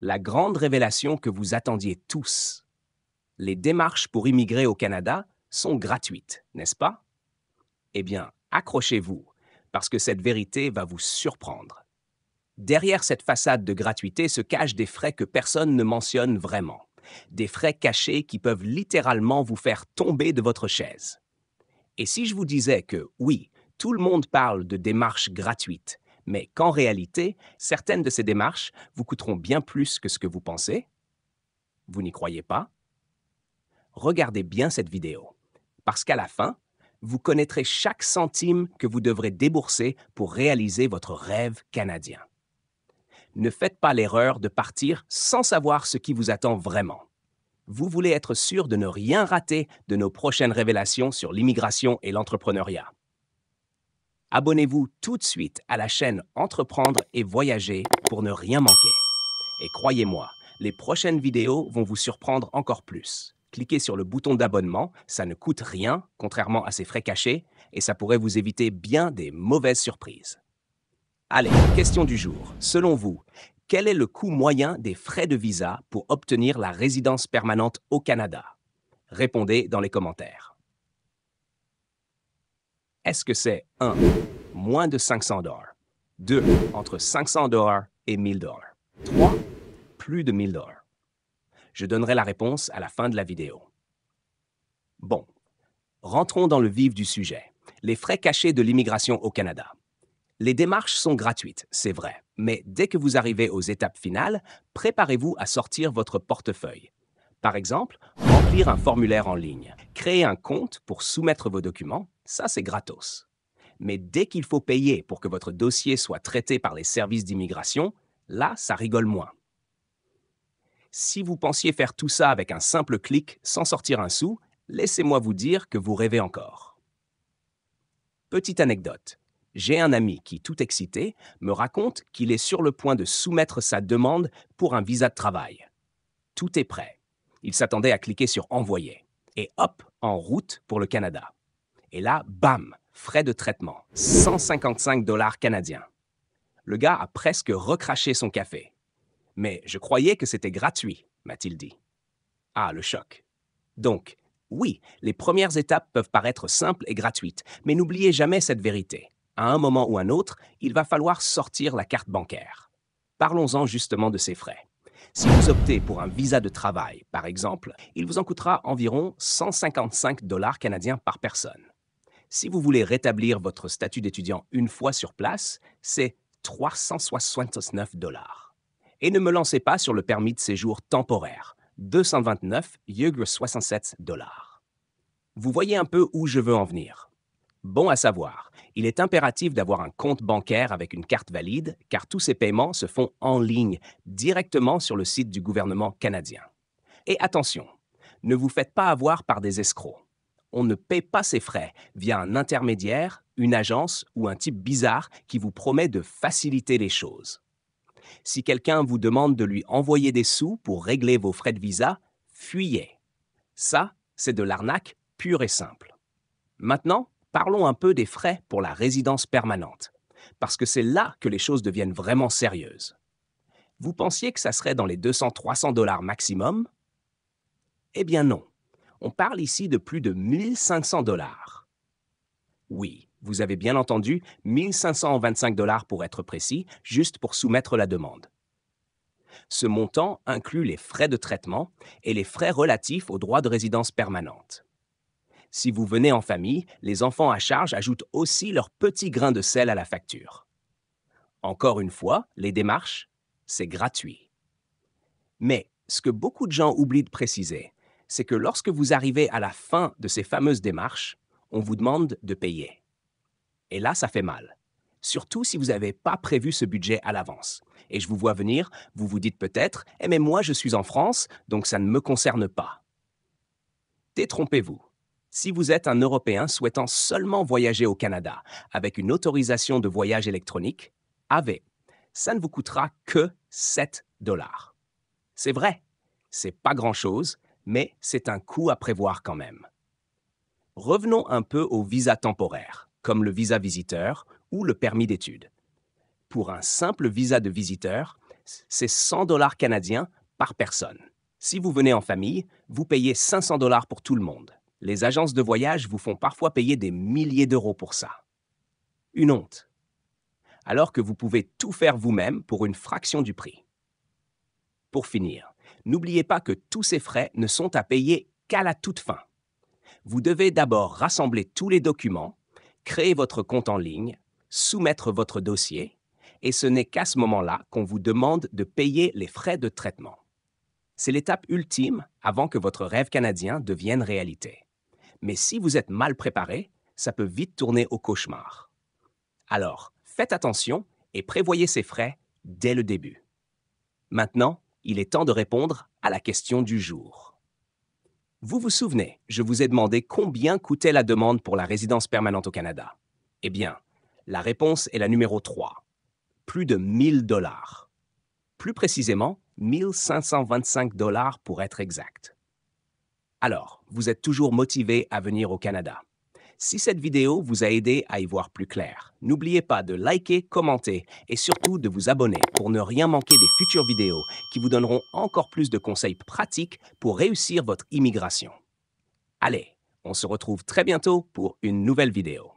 La grande révélation que vous attendiez tous. Les démarches pour immigrer au Canada sont gratuites, n'est-ce pas? Eh bien, accrochez-vous, parce que cette vérité va vous surprendre. Derrière cette façade de gratuité se cachent des frais que personne ne mentionne vraiment. Des frais cachés qui peuvent littéralement vous faire tomber de votre chaise. Et si je vous disais que, oui, tout le monde parle de démarches gratuites, mais qu'en réalité, certaines de ces démarches vous coûteront bien plus que ce que vous pensez? Vous n'y croyez pas? Regardez bien cette vidéo, parce qu'à la fin, vous connaîtrez chaque centime que vous devrez débourser pour réaliser votre rêve canadien. Ne faites pas l'erreur de partir sans savoir ce qui vous attend vraiment. Vous voulez être sûr de ne rien rater de nos prochaines révélations sur l'immigration et l'entrepreneuriat. Abonnez-vous tout de suite à la chaîne Entreprendre et Voyager pour ne rien manquer. Et croyez-moi, les prochaines vidéos vont vous surprendre encore plus. Cliquez sur le bouton d'abonnement, ça ne coûte rien, contrairement à ces frais cachés, et ça pourrait vous éviter bien des mauvaises surprises. Allez, question du jour. Selon vous, quel est le coût moyen des frais de visa pour obtenir la résidence permanente au Canada? Répondez dans les commentaires. Est-ce que c'est 1. Moins de 500 $, 2. Entre 500 $ et 1000 $, 3. Plus de 1000 $? Je donnerai la réponse à la fin de la vidéo. Bon, rentrons dans le vif du sujet. Les frais cachés de l'immigration au Canada. Les démarches sont gratuites, c'est vrai, mais dès que vous arrivez aux étapes finales, préparez-vous à sortir votre portefeuille. Par exemple, remplir un formulaire en ligne, créer un compte pour soumettre vos documents, ça c'est gratos. Mais dès qu'il faut payer pour que votre dossier soit traité par les services d'immigration, là, ça rigole moins. Si vous pensiez faire tout ça avec un simple clic sans sortir un sou, laissez-moi vous dire que vous rêvez encore. Petite anecdote. J'ai un ami qui, tout excité, me raconte qu'il est sur le point de soumettre sa demande pour un visa de travail. Tout est prêt. Il s'attendait à cliquer sur Envoyer. Et hop, en route pour le Canada. Et là, bam, frais de traitement, 155 $ canadiens. Le gars a presque recraché son café. Mais je croyais que c'était gratuit, m'a-t-il dit. Ah, le choc. Donc, oui, les premières étapes peuvent paraître simples et gratuites, mais n'oubliez jamais cette vérité. À un moment ou un autre, il va falloir sortir la carte bancaire. Parlons-en justement de ces frais. Si vous optez pour un visa de travail, par exemple, il vous en coûtera environ 155 $ canadiens par personne. Si vous voulez rétablir votre statut d'étudiant une fois sur place, c'est 369 $. Et ne me lancez pas sur le permis de séjour temporaire, 229,67 $. Vous voyez un peu où je veux en venir. Bon à savoir, il est impératif d'avoir un compte bancaire avec une carte valide, car tous ces paiements se font en ligne, directement sur le site du gouvernement canadien. Et attention, ne vous faites pas avoir par des escrocs. On ne paie pas ces frais via un intermédiaire, une agence ou un type bizarre qui vous promet de faciliter les choses. Si quelqu'un vous demande de lui envoyer des sous pour régler vos frais de visa, fuyez. Ça, c'est de l'arnaque pure et simple. Maintenant, parlons un peu des frais pour la résidence permanente, parce que c'est là que les choses deviennent vraiment sérieuses. Vous pensiez que ça serait dans les 200-300 $ maximum? Eh bien non. On parle ici de plus de 1500 $. Oui, vous avez bien entendu, 1525 $ pour être précis, juste pour soumettre la demande. Ce montant inclut les frais de traitement et les frais relatifs au droit de résidence permanente. Si vous venez en famille, les enfants à charge ajoutent aussi leur petit grain de sel à la facture. Encore une fois, les démarches, c'est gratuit. Mais ce que beaucoup de gens oublient de préciser, c'est que lorsque vous arrivez à la fin de ces fameuses démarches, on vous demande de payer. Et là, ça fait mal. Surtout si vous n'avez pas prévu ce budget à l'avance. Et je vous vois venir, vous vous dites peut-être « Eh mais moi, je suis en France, donc ça ne me concerne pas. » Détrompez-vous. Si vous êtes un Européen souhaitant seulement voyager au Canada avec une autorisation de voyage électronique, AV, ça ne vous coûtera que 7 $. C'est vrai, c'est pas grand-chose, mais c'est un coût à prévoir quand même. Revenons un peu au visa temporaire, comme le visa visiteur ou le permis d'études. Pour un simple visa de visiteur, C'est 100 dollars canadiens par personne. Si vous venez en famille, vous payez 500 dollars pour tout le monde. Les agences de voyage vous font parfois payer des milliers d'euros pour ça. Une honte. Alors que vous pouvez tout faire vous-même pour une fraction du prix. Pour finir, n'oubliez pas que tous ces frais ne sont à payer qu'à la toute fin. Vous devez d'abord rassembler tous les documents, créer votre compte en ligne, soumettre votre dossier, et ce n'est qu'à ce moment-là qu'on vous demande de payer les frais de traitement. C'est l'étape ultime avant que votre rêve canadien devienne réalité. Mais si vous êtes mal préparé, ça peut vite tourner au cauchemar. Alors, faites attention et prévoyez ces frais dès le début. Maintenant, il est temps de répondre à la question du jour. Vous vous souvenez, je vous ai demandé combien coûtait la demande pour la résidence permanente au Canada. Eh bien, la réponse est la numéro 3. Plus de 1000 dollars. Plus précisément, 1525 dollars pour être exact. Alors, vous êtes toujours motivé à venir au Canada. Si cette vidéo vous a aidé à y voir plus clair, n'oubliez pas de liker, commenter et surtout de vous abonner pour ne rien manquer des futures vidéos qui vous donneront encore plus de conseils pratiques pour réussir votre immigration. Allez, on se retrouve très bientôt pour une nouvelle vidéo.